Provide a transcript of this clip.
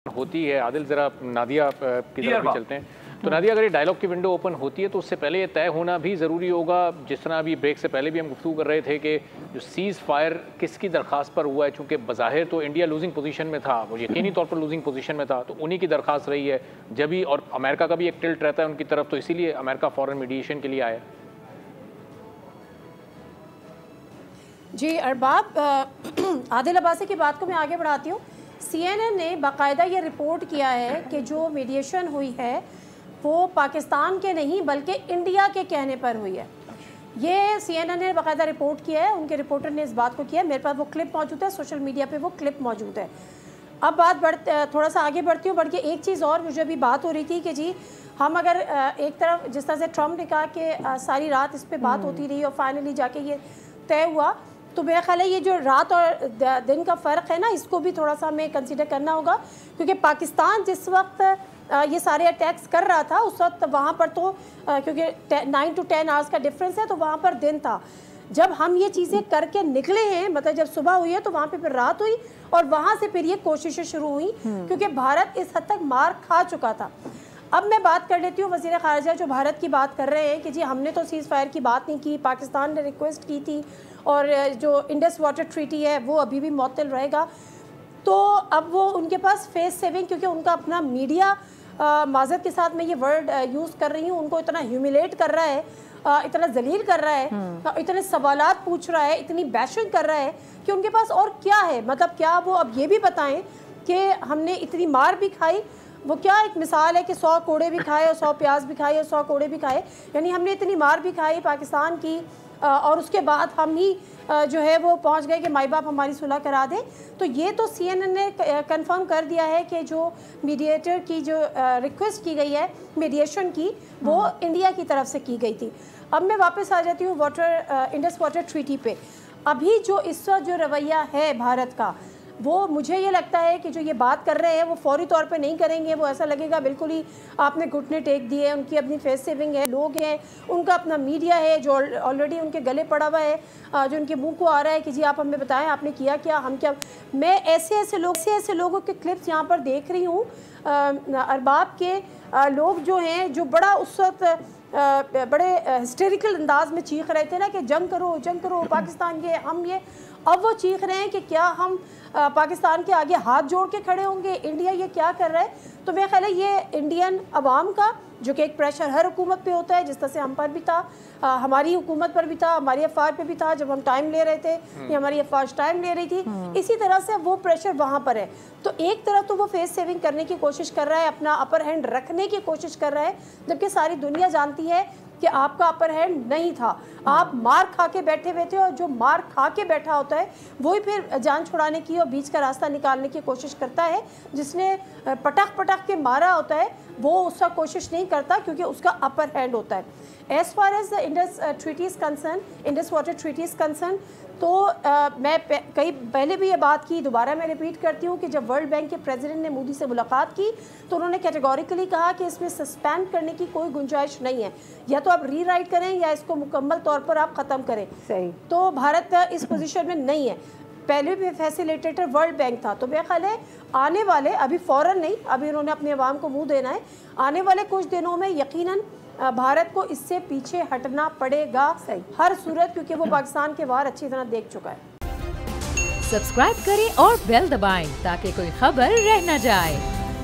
ہوتی ہے عادل ذرا نادیہ کی طرف بھی چلتے ہیں تو نادیہ اگر یہ ڈائلاگ کی ونڈو اوپن ہوتی ہے تو اس سے پہلے یہ طے ہونا بھی ضروری ہوگا جس طرح ابھی بریک سے پہلے بھی ہم گفتگو کر رہے تھے کہ جو سیز فائر کس کی درخواست پر ہوا ہے چونکہ بظاہر تو انڈیا لوزنگ پوزیشن میں تھا وہ یقینی طور پر لوزنگ پوزیشن میں تھا تو انہی کی درخواست رہی ہے جبھی اور امریکہ کا بھی ایک ٹلٹ رہتا ہے ان کی طرف تو اسی لیے امریکہ فورن میڈیشن کے لیے آیا جی ارباب عادل عباسی کی بات کو میں آگے بڑھاتی ہوں سی این این نے باقاعدہ یہ رپورٹ کیا ہے کہ جو میڈیشن ہوئی ہے وہ پاکستان کے نہیں بلکہ انڈیا کے کہنے پر ہوئی ہے. یہ سی این این نے باقاعدہ رپورٹ کیا ہے, ان کے رپورٹر نے اس بات کو کیا ہے, میرے پاس وہ کلپ موجود ہے, سوشل میڈیا پہ وہ کلپ موجود ہے. اب بات تھوڑا سا آگے بڑھتی ہوں. بڑھ کے ایک چیز اور مجھے ابھی بات ہو رہی تھی کہ جی ہم اگر ایک طرف جس طرح سے ٹرمپ نے کہا کہ ساری رات اس پہ بات ہوتی رہی اور فائنلی جا کے یہ طے ہوا, تو میرا خیال ہے یہ جو رات اور دن کا فرق ہے نا اس کو بھی تھوڑا سا ہمیں کنسیڈر کرنا ہوگا, کیونکہ پاکستان جس وقت یہ سارے اٹیکس کر رہا تھا اس وقت وہاں پر تو کیونکہ 9 to 10 آورس کا ڈفرینس ہے تو وہاں پر دن تھا. جب ہم یہ چیزیں کر کے نکلے ہیں مطلب جب صبح ہوئی ہے تو وہاں پہ پھر رات ہوئی اور وہاں سے پھر یہ کوششیں شروع ہوئیں کیونکہ بھارت اس حد تک مار کھا چکا تھا. اب میں بات کر لیتی ہوں وزیر خارجہ جو بھارت کی بات کر رہے ہیں کہ جی ہم نے تو سیز فائر کی بات نہیں کی, پاکستان نے ریکویسٹ کی تھی اور جو انڈس واٹر ٹریٹی ہے وہ ابھی بھی معطل رہے گا. تو اب وہ ان کے پاس فیس سیونگ کیونکہ ان کا اپنا میڈیا معذرت کے ساتھ میں یہ ورڈ یوز کر رہی ہوں, ان کو اتنا ہیوملیٹ کر رہا ہے, اتنا ذلیل کر رہا ہے, اتنے سوالات پوچھ رہا ہے, اتنی بیشنگ کر رہا ہے کہ ان کے پاس اور کیا ہے. مطلب کیا وہ اب یہ بھی بتائیں کہ ہم نے اتنی مار بھی کھائی, وہ کیا ایک مثال ہے کہ 100 کوڑے بھی کھائے اور 100 پیاز بھی کھائے اور 100 کوڑے بھی کھائے, یعنی ہم نے اتنی مار بھی کھائی پاکستان کی اور اس کے بعد ہم ہی جو ہے وہ پہنچ گئے کہ مائی باپ ہماری صلح کرا دیں. تو یہ تو سی این این نے کنفرم کر دیا ہے کہ جو میڈیٹر کی جو ریکویسٹ کی گئی ہے میڈیشن کی وہ انڈیا کی طرف سے کی گئی تھی. اب میں واپس آ جاتی ہوں انڈس واٹر ٹریٹی پہ. ابھی جو اس وقت جو رویہ ہے بھارت کا وہ مجھے یہ لگتا ہے کہ جو یہ بات کر رہے ہیں وہ فوری طور پہ نہیں کریں گے, وہ ایسا لگے گا بالکل ہی آپ نے گھٹنے ٹیک دیے. ان کی اپنی فیس سیونگ ہے, لوگ ہیں, ان کا اپنا میڈیا ہے جو آلریڈی ان کے گلے پڑا ہوا ہے, جو ان کے منہ کو آ رہا ہے کہ جی آپ ہمیں بتائیں آپ نے کیا کیا, ہم کیا. میں ایسے لوگوں کے کلپس یہاں پر دیکھ رہی ہوں ارباب کے لوگ جو ہیں جو بڑا اس وقت بڑے ہسٹیریکل انداز میں چیخ رہے تھے نا کہ جنگ کرو پاکستان کے ہم یہ, اب وہ چیخ رہے ہیں کہ کیا ہم پاکستان کے آگے ہاتھ جوڑ کے کھڑے ہوں گے, انڈیا یہ کیا کر رہا ہے. تو میرا خیال ہے یہ انڈین عوام کا جو کہ ایک پریشر ہر حکومت پہ ہوتا ہے جس طرح سے ہم پر بھی تھا, ہماری حکومت پر بھی تھا, ہماری افواج پہ بھی تھا جب ہم ٹائم لے رہے تھے یا ہماری افواج ٹائم لے رہی تھی, اسی طرح سے وہ پریشر وہاں پر ہے. تو ایک طرف تو وہ فیس سیونگ کرنے کی کوشش کر رہا ہے, اپنا اپر ہینڈ رکھنے کی کوشش کر رہا ہے, جبکہ ساری دنیا جانتی ہے کہ آپ کا اپر ہینڈ نہیں تھا, آپ مار کھا کے بیٹھے ہوئے تھے, اور جو مار کھا کے بیٹھا ہوتا ہے وہی پھر جان چھڑانے کی اور بیچ کا راستہ نکالنے کی کوشش کرتا ہے. جس نے پٹخ کے مارا ہوتا ہے وہ اس کا کوشش نہیں کرتا کیونکہ اس کا اپر ہینڈ ہوتا ہے. As far as Indus treaty is concern, Indus water treaty is concern, تو میں کئی پہلے بھی یہ بات کی, دوبارہ میں ریپیٹ کرتی ہوں کہ جب ورلڈ بینک کے پریزیڈنٹ نے مودی سے ملاقات کی تو انہوں نے کیٹیگوریکلی کہا کہ اس میں سسپینڈ کرنے کی کوئی گنجائش نہیں ہے, یا تو آپ ری رائٹ کریں یا اس کو مکمل طور پر آپ ختم کریں. صحیح. تو بھارت اس پوزیشن میں نہیں ہے. پہلے بھی فیسیلیٹیٹر ورلڈ بینک تھا, تو میرا خیال ہے آنے والے, ابھی فوراً نہیں, ابھی انہوں نے اپنے عوام کو منہ دینا ہے, آنے والے کچھ دنوں میں یقیناً بھارت کو اس سے پیچھے ہٹنا پڑے گا ہر صورت, کیونکہ وہ پاکستان کے وار اچھی طرح دیکھ چکا ہے. سبسکرائب کریں اور بیل دبائیں تاکہ کوئی خبر رہ نہ جائے.